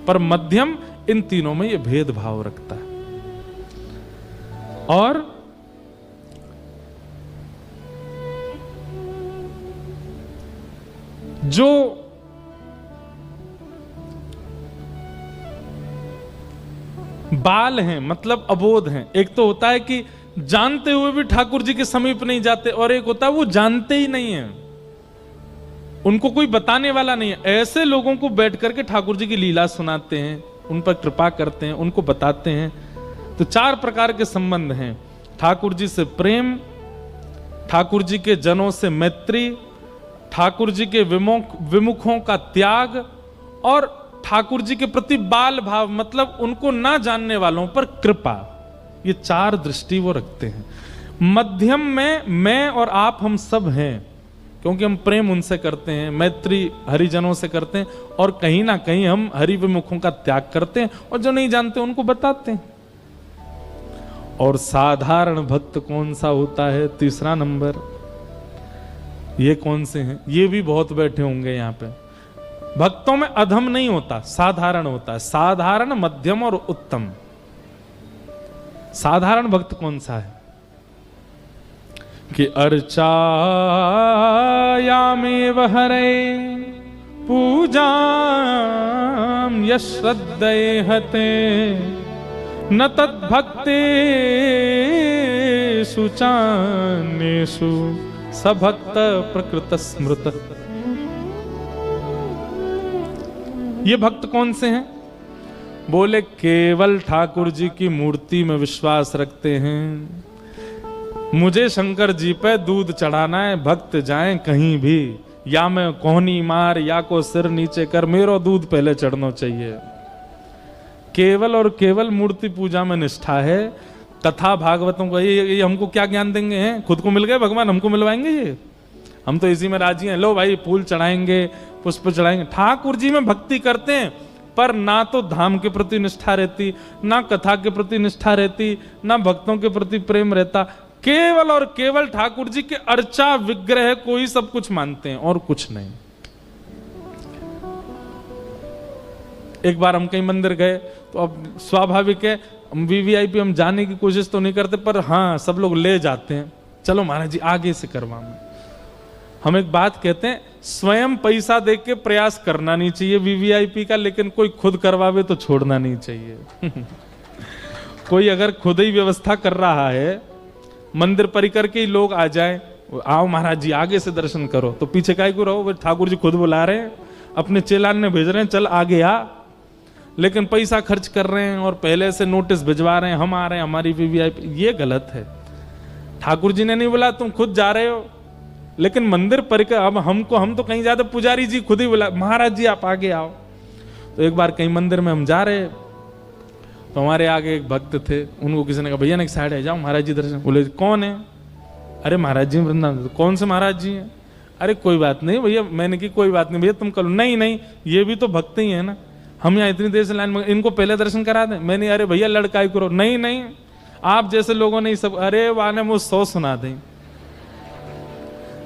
पर मध्यम इन तीनों में ये भेदभाव रखता है। और जो बाल हैं, मतलब अबोध हैं, एक तो होता है कि जानते हुए भी ठाकुर जी के समीप नहीं जाते, और एक होता है वो जानते ही नहीं है, उनको कोई बताने वाला नहीं है। ऐसे लोगों को बैठ करके ठाकुर जी की लीला सुनाते हैं, उन पर कृपा करते हैं, उनको बताते हैं। तो चार प्रकार के संबंध हैं, ठाकुर जी से प्रेम, ठाकुर जी के जनों से मैत्री, ठाकुर जी के विमुखों का त्याग, और ठाकुर जी के प्रति बाल भाव, मतलब उनको ना जानने वालों पर कृपा। ये चार दृष्टि वो रखते हैं। मध्यम में मैं और आप हम सब हैं, क्योंकि हम प्रेम उनसे करते हैं, मैत्री हरिजनों से करते हैं, और कहीं ना कहीं हम हरि विमुखों का त्याग करते हैं, और जो नहीं जानते उनको बताते हैं। और साधारण भक्त कौन सा होता है, तीसरा नंबर, ये कौन से हैं, ये भी बहुत बैठे होंगे यहाँ पे। भक्तों में अधम नहीं होता, साधारण होता है, साधारण, मध्यम और उत्तम। साधारण भक्त कौन सा है कि अर्चायामेव हरे पूजाम यश्रद्धेहते न तद्भक्तेषु चान्येषु सभक्त प्रकृत स्मृत। ये भक्त कौन से हैं? बोले केवल ठाकुर जी की मूर्ति में विश्वास रखते हैं, मुझे शंकर जी पे दूध चढ़ाना है, भक्त जाएं कहीं भी, या मैं कोहनी मार या को सिर नीचे कर, मेरो दूध पहले चढ़ना चाहिए। केवल और केवल मूर्ति पूजा में निष्ठा है। कथा भागवतों को ये हमको क्या ज्ञान देंगे हैं? खुद को मिल गए भगवान, हमको मिलवाएंगे ये? हम तो इसी में राजी हैं, लो भाई फूल चढ़ाएंगे, पुष्प चढ़ाएंगे। ठाकुर जी में भक्ति करते हैं, पर ना तो धाम के प्रति निष्ठा रहती, ना कथा के प्रति निष्ठा रहती, ना भक्तों के प्रति प्रेम रहता। केवल और केवल ठाकुर जी के अर्चा विग्रह को ही सब कुछ मानते हैं और कुछ नहीं। एक बार हम कहीं मंदिर गए तो अब स्वाभाविक है वीवीआईपी हम जाने की कोशिश तो नहीं करते, पर हाँ सब लोग ले जाते हैं, चलो महाराज जी आगे से करवाओ। हम एक बात कहते हैं, स्वयं पैसा दे के प्रयास करना नहीं चाहिए वीवीआईपी का, लेकिन कोई खुद करवावे तो छोड़ना नहीं चाहिए। कोई अगर खुद ही व्यवस्था कर रहा है, मंदिर परिकर के ही लोग आ जाए, आओ महाराज जी आगे से दर्शन करो, तो पीछे काय को रहो, ठाकुर जी खुद बुला रहे हैं, अपने चेलान ने भेज रहे हैं, चल आगे आ। लेकिन पैसा खर्च कर रहे हैं और पहले से नोटिस भिजवा रहे हैं, हम आ रहे हैं, हमारी वीवीआईपी, ये गलत है। ठाकुर जी ने नहीं बोला, तुम खुद जा रहे हो। लेकिन मंदिर परिकर, अब हम तो कहीं ज्यादा, पुजारी जी खुद ही बोला महाराज जी आप आगे आओ। तो एक बार कहीं मंदिर में हम जा रहे, तो हमारे आगे एक भक्त थे, उनको किसी ने कहा भैया ना एक साइड है, जाओ महाराज जी दर्शन। बोले कौन है? अरे महाराज जी वृंदावन। कौन से महाराज जी हैं? अरे कोई बात नहीं भैया। मैंने की कोई बात नहीं भैया, तुम करो। नहीं ये भी तो भक्त ही है ना, हम यहाँ इतनी देर से लाइन में, इनको पहले दर्शन करा दें। मैंने अरे भैया लड़काई करो। नहीं आप जैसे लोगों ने सब, अरे वाने मुझ 100 सुना दें।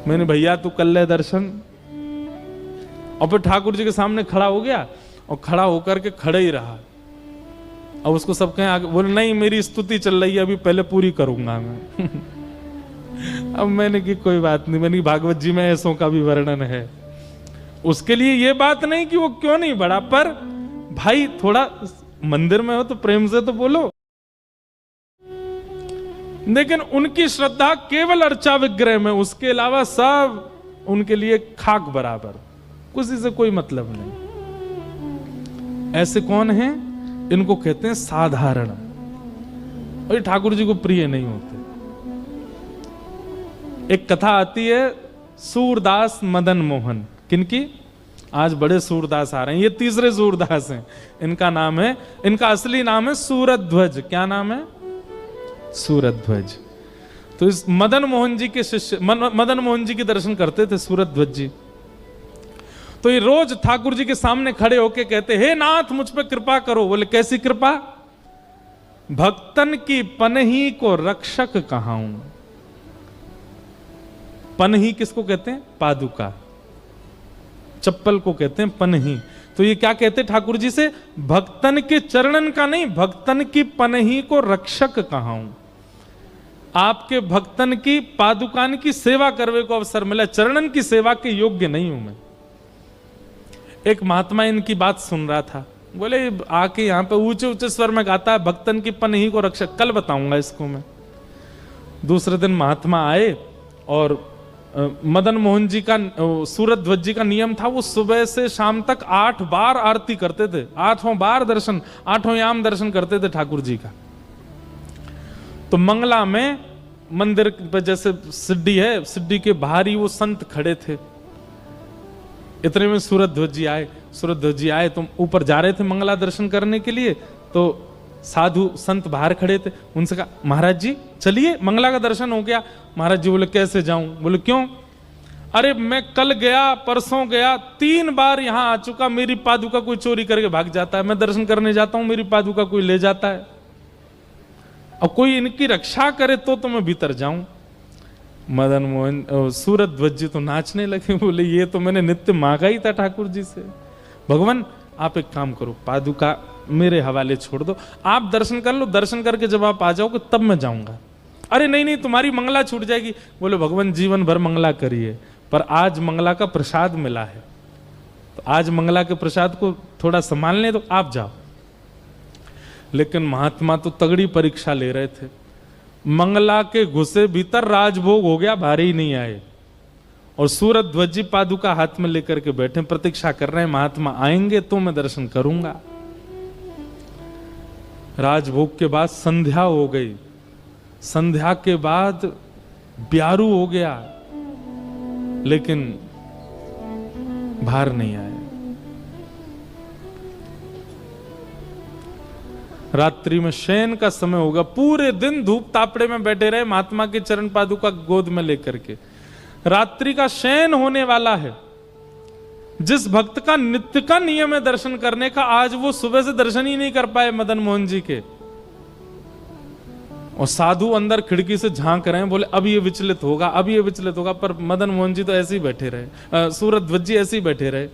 मैंने भैया तू कर ले दर्शन। और फिर ठाकुर जी के सामने खड़ा हो गया और खड़ा होकर के खड़े ही रहा। अब उसको सब कहें आगे, बोले नहीं मेरी स्तुति चल रही है, अभी पहले पूरी करूंगा मैं। अब मैंने की कोई बात नहीं, मैंने भागवत जी में ऐसों का भी वर्णन है। उसके लिए ये बात नहीं कि वो क्यों नहीं बढ़ा, पर भाई थोड़ा मंदिर में हो तो प्रेम से तो बोलो। लेकिन उनकी श्रद्धा केवल अर्चा विग्रह में, उसके अलावा सब उनके लिए खाक बराबर, किसी से कोई मतलब नहीं। ऐसे कौन हैं? इनको कहते हैं साधारण, और ठाकुर जी को प्रिय नहीं होते। एक कथा आती है सूरदास मदन मोहन, किनकी? आज बड़े सूरदास आ रहे हैं, ये तीसरे सूरदास हैं। इनका नाम है, इनका असली नाम है सूरध्वज। क्या नाम है? सूरध्वज। तो इस मदन मोहन जी के शिष्य मदन मोहन जी के दर्शन करते थे सूरध्वज जी। तो ये रोज ठाकुर जी के सामने खड़े होके कहते, हे नाथ मुझ पे कृपा करो। बोले कैसी कृपा? भक्तन की पनही को रक्षक कहाऊं। पनही किसको कहते हैं? पादुका, चप्पल को कहते हैं पनही। तो ये क्या कहते ठाकुर जी से? भक्तन के चरणन का नहीं, भक्तन की पनही को रक्षक कहाऊं। आपके भक्तन की पादुकान की सेवा करने को अवसर मिला, चरणन की सेवा के योग्य नहीं हूं मैं। एक महात्मा इनकी बात सुन रहा था, बोले आके यहां पे ऊंचे ऊंचे स्वर में गाता है भक्तन की पनही को रक्षक। कल बताऊंगा इसको मैं। दूसरे दिन महात्मा आए और मदन मोहन जी का, सूरध्वज जी का नियम था, वो सुबह से शाम तक 8 बार आरती करते थे, 8 बार दर्शन, 8 याम दर्शन करते थे ठाकुर जी का। तो मंगला में मंदिर पे जैसे सिड्डी है, सिड्डी के बाहर ही वो संत खड़े थे। इतने में सूरध्वज जी आए। सूरध्वज जी आए तो ऊपर जा रहे थे मंगला दर्शन करने के लिए, तो साधु संत बाहर खड़े थे। उनसे कहा महाराज जी चलिए मंगला का दर्शन हो गया। महाराज जी बोले कैसे जाऊं? बोले क्यों? अरे मैं कल गया, परसों गया, 3 बार यहां आ चुका, मेरी पादुका कोई चोरी करके भाग जाता है। मैं दर्शन करने जाता हूं, मेरी पादुका कोई ले जाता है। और कोई इनकी रक्षा करे तो मैं भीतर जाऊं। मदन मोहन सूरध्वज जी तो नाचने लगे। बोले ये तो मैंने नित्य मांगा ही था ठाकुर जी से। भगवान आप एक काम करो, पादुका मेरे हवाले छोड़ दो, आप दर्शन कर लो, दर्शन करके जब आप आ जाओगे तब मैं जाऊंगा। अरे नहीं नहीं तुम्हारी मंगला छूट जाएगी। बोले भगवान जीवन भर मंगला करिए, पर आज मंगला का प्रसाद मिला है, तो आज मंगला के प्रसाद को थोड़ा संभालने दो, आप जाओ। लेकिन महात्मा तो तगड़ी परीक्षा ले रहे थे। मंगला के घुसे भीतर राजभोग हो गया, भारी ही नहीं आए। और सूरध्वज जी पादुका हाथ में लेकर के बैठे, प्रतीक्षा कर रहे हैं महात्मा आएंगे तो मैं दर्शन करूंगा। राजभोग के बाद संध्या हो गई। संध्या के बाद ब्यारू हो गया, लेकिन बाहर नहीं आए। रात्रि में शयन का समय होगा, पूरे दिन धूप तापड़े में बैठे रहे महात्मा के चरण पादुका गोद में लेकर के। रात्रि का शयन होने वाला है। जिस भक्त का नित्य का नियम है दर्शन करने का, आज वो सुबह से दर्शन ही नहीं कर पाए मदन मोहन जी के। और साधु अंदर खिड़की से झांक रहे हैं, बोले अब ये विचलित होगा, अब ये विचलित होगा, पर मदन मोहन जी तो ऐसे ही बैठे रहे, सूरध्वज जी ऐसे ही बैठे रहे।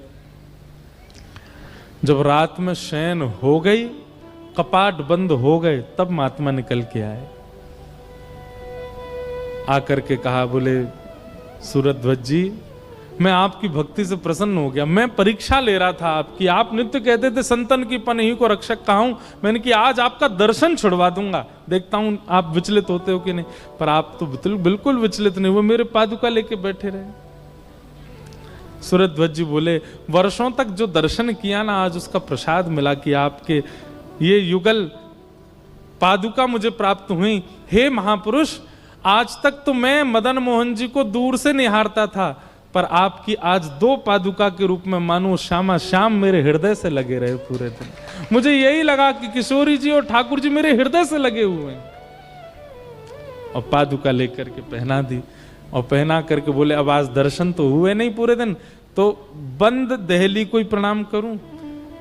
जब रात में शयन हो गई, कपाट बंद हो गए, तब महात्मा निकल के आए। आकर के कहा, बोले सूरध्वज जी मैं आपकी भक्ति से प्रसन्न हो गया। मैं परीक्षा ले रहा था आपकी, आप नित्य कहते थे संतन की पनही को रक्षक कहाऊं। मैंने कि आज आपका दर्शन छुड़वा दूंगा, देखता हूं आप विचलित होते हो कि नहीं। पर आप तो बिल्कुल विचलित नहीं हुए, मेरे पादुका लेके बैठे रहे। सूरध्वज जी बोले वर्षों तक जो दर्शन किया ना, आज उसका प्रसाद मिला कि आपके ये युगल पादुका मुझे प्राप्त हुई। हे महापुरुष, आज तक तो मैं मदन मोहन जी को दूर से निहारता था, पर आपकी आज 2 पादुका के रूप में मानो श्यामा श्याम मेरे हृदय से लगे रहे पूरे दिन। मुझे यही लगा कि किशोरी जी और ठाकुर जी मेरे हृदय से लगे हुए हैं। और पादुका लेकर के पहना दी, और पहना करके बोले अब आज दर्शन तो हुए नहीं पूरे दिन, तो बंद देहली को ही प्रणाम करूं।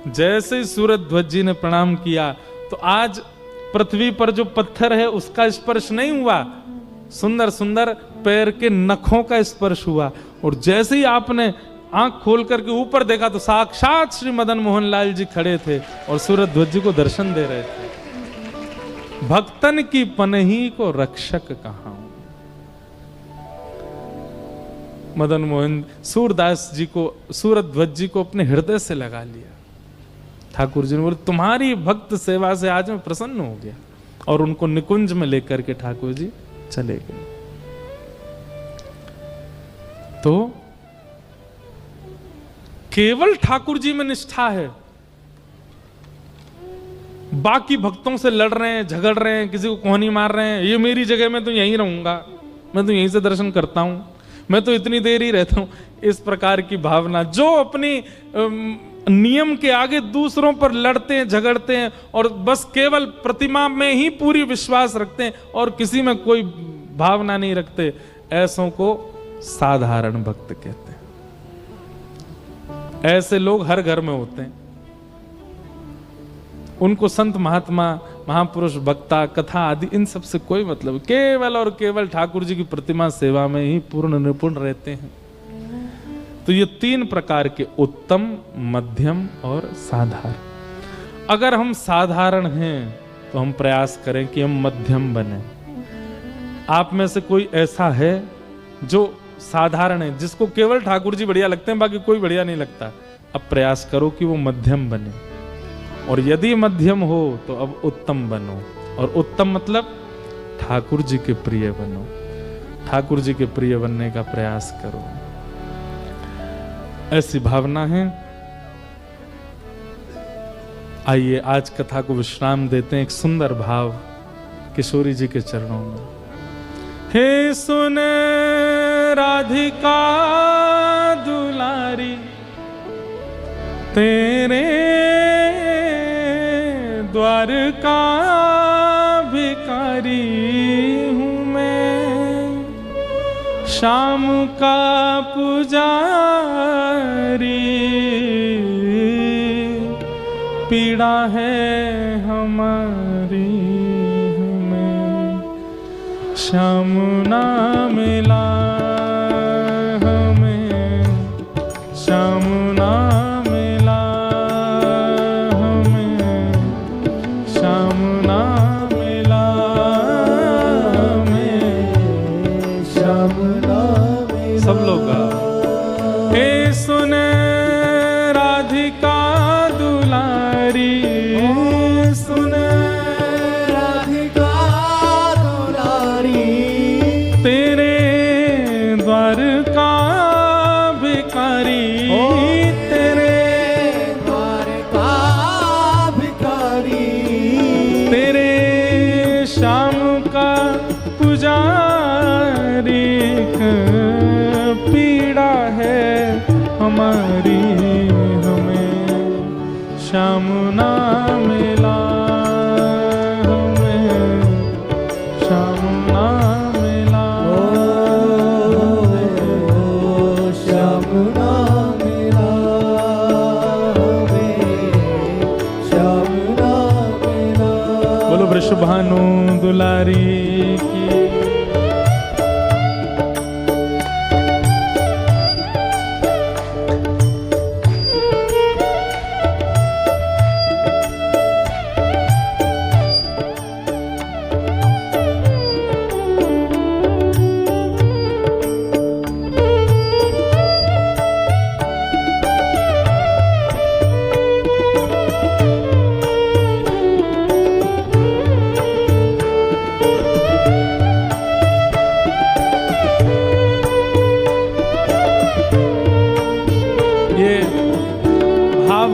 जैसे ही सूरध्वज जी ने प्रणाम किया, तो आज पृथ्वी पर जो पत्थर है उसका स्पर्श नहीं हुआ, सुंदर सुंदर पैर के नखों का स्पर्श हुआ। और जैसे ही आपने आंख खोल करके ऊपर देखा, तो साक्षात श्री मदन मोहन लाल जी खड़े थे और सूरध्वज जी को दर्शन दे रहे थे। भक्तन की पनही को रक्षक कहाऊं। मदन मोहन सूरदास जी को, सूरध्वज जी को अपने हृदय से लगा लिया। ठाकुर जी ने बोले तुम्हारी भक्त सेवा से आज मैं प्रसन्न हो गया। और उनको निकुंज में लेकर के ठाकुर जी चले गए। तो केवल ठाकुर जी में निष्ठा है, बाकी भक्तों से लड़ रहे हैं, झगड़ रहे हैं, किसी को कोहनी मार रहे हैं, ये मेरी जगह में तो यहीं रहूंगा, मैं तो यहीं से दर्शन करता हूं, मैं तो इतनी देर ही रहता हूं। इस प्रकार की भावना, जो अपनी नियम के आगे दूसरों पर लड़ते हैं, झगड़ते हैं और बस केवल प्रतिमा में ही पूरी विश्वास रखते हैं और किसी में कोई भावना नहीं रखते, ऐसों को साधारण भक्त कहते हैं। ऐसे लोग हर घर में होते हैं। उनको संत महात्मा, महापुरुष, वक्ता, कथा आदि इन सब से कोई मतलब, केवल और केवल ठाकुर जी की प्रतिमा सेवा में ही पूर्ण निपुण रहते हैं। तो ये 3 प्रकार के, उत्तम, मध्यम और साधारण। अगर हम साधारण हैं तो हम प्रयास करें कि हम मध्यम बने। आप में से कोई ऐसा है जो साधारण है, जिसको केवल ठाकुर जी बढ़िया लगते हैं, बाकी कोई बढ़िया नहीं लगता? अब प्रयास करो कि वो मध्यम बने, और यदि मध्यम हो तो अब उत्तम बनो। और उत्तम मतलब ठाकुर जी के प्रिय बनो, ठाकुर जी के प्रिय बनने का प्रयास करो। ऐसी भावना है। आइए आज कथा को विश्राम देते हैं एक सुंदर भाव किशोरी जी के चरणों में। हे सुन राधिका दुलारी, तेरे द्वार का भिखारी हूँ मैं, शाम का पुजारी, पीड़ा है हमारी हमें, श्याम ना मिला हमें, श्याम ना मिला हमें, श्याम ना मिला हमें, श्याम ना मिला। सब लोग हे सुन राधिका दुलारी, सुन राधिका दुलारी, तेरे द्वार का भिखारी, तेरे द्वार का भिखारी, तेरे शाम का पुजारी, पीड़ा है हमारी हमें, श्याम ना मिला हमें, श्याम ना मिला ओ श्याम ना मिला हमें, श्याम ना मिला। बोलो वृषभानु दुलारी की।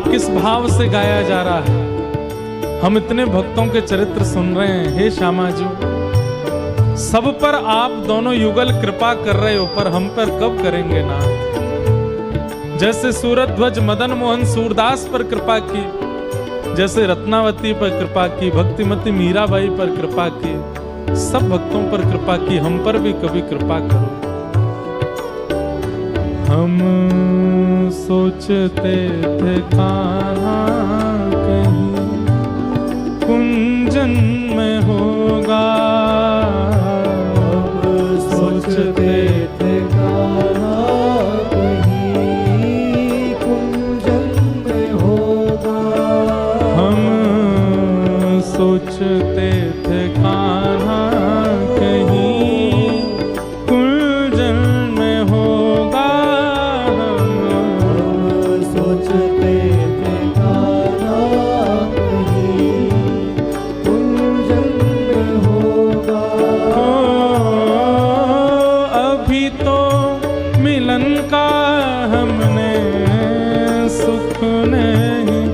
किस भाव से गाया जा रहा है। हम इतने भक्तों के चरित्र सुन रहे हैं। हे श्यामा जी, सब पर आप दोनों युगल कृपा कर रहे हो, पर हम पर कब करेंगे नाथ? जैसे सूरध्वज मदन मोहन सूरदास पर कृपा की, जैसे रत्नावती पर कृपा की, भक्तिमती मीराबाई पर कृपा की, सब भक्तों पर कृपा की, हम पर भी कभी कृपा करो। हम सोचते थे कहाँ कहीं कुंजन में होगा, हम सोचते थे कहाँ कहीं कुंजन में होगा, हम सोचते थे कहाँ कहीं कुंजन में होगा, सोचते थे कहाँ कहीं कुंजन में होगा। अभी तो मिलन का हमने सुख नहीं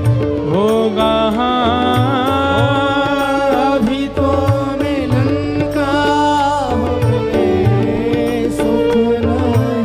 होगा, अभी तो मिलन का हमने सुख नहीं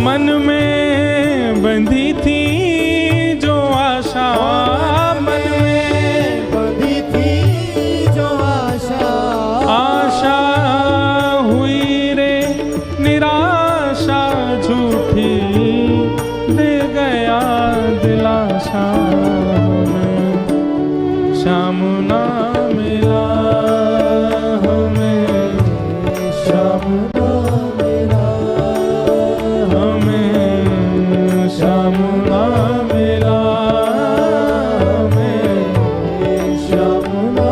मन में बंधी थी जो आशा, मन में बंधी थी जो आशा, आशा हुई रे निराशा, झूठी दे गया दिलासा, श्याम ना मिला हमें, श्याम ना मिला हमें, श्याम ना मिला हमें, श्याम ना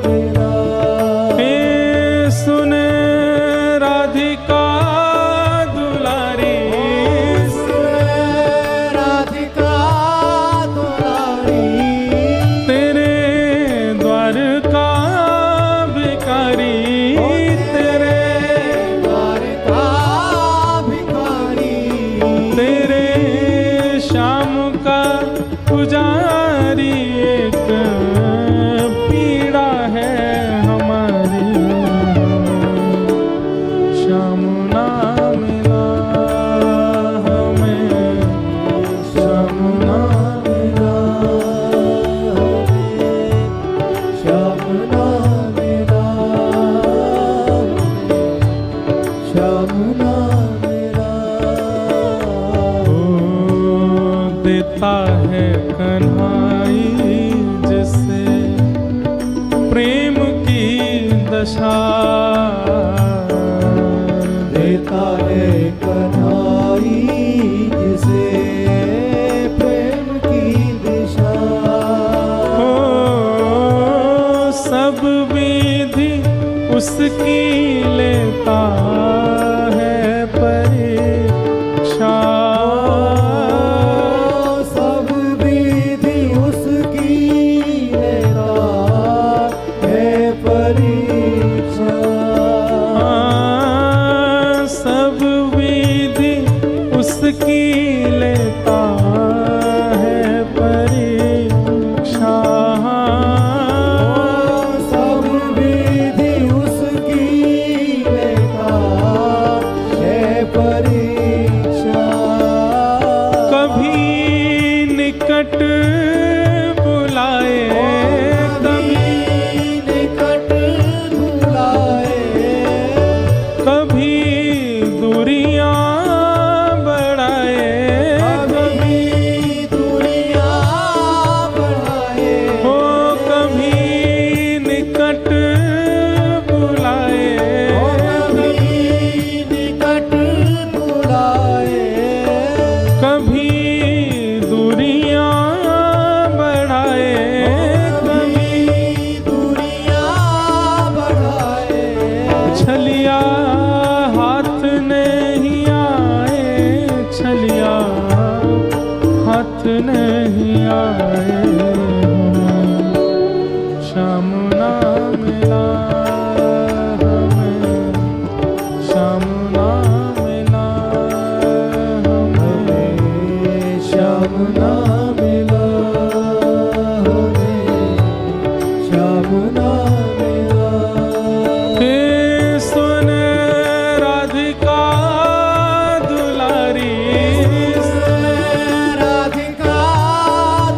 मिला। हे सुन राधिका दुलारी, राधिका दुलारी, तेरे द्वार का भिखारी, तेरे द्वार का भिखारी, तेरे श्याम का पुजारी, एक पीड़ा है हमारी, श्याम ना मिला हमें, श्याम ना मिला श्याम ना मिला, श्याम ना मिला। ओ देता है कन्हाई जिसे प्रेम की दशा, देता है कन्हाई जिसे प्रेम की दिशा, ओ सब विधि उसकी लेता है परीक्षा, सब विधि उसकी लेता है परीक्षा, सब विधि उसकी लेता है परीक्षा, सब विधि उसकी लेता है परीक्षा, कभी निकट बुलाए, कभी निकट बुलाए, कभी दूरियां बढ़ाए, कभी दूरियां बढ़ाए, हो कभी निकट बुलाए, कभी निकट बुलाए, कभी दूरियां बढ़ाए, कभी दूरियां बढ़ाए, छलिया हाथ नहीं आए, छलिया हाथ नहीं आए, श्याम ना मिला हमें, श्याम ना मिला हमें, श्याम ना मिला हमें, श्याम ना मिला। हे सुन राधिका दुलारी, राधिका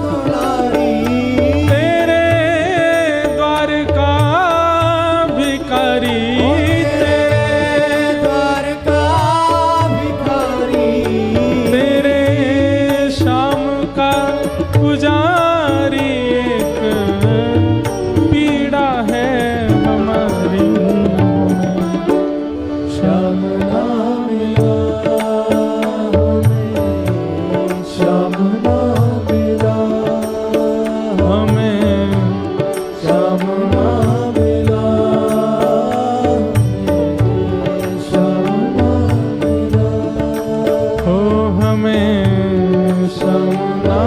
दुलारी, तेरे द्वार का भिखारी, तेरे द्वार का भिखारी, तेरे श्याम का पुजारी, एक पीड़ा है हमारी, श्याम ना मिला हमें, श्याम ना मिला हमें श्याम ना मिला हमें, श्याम ना मिला हो हमें श्याम ना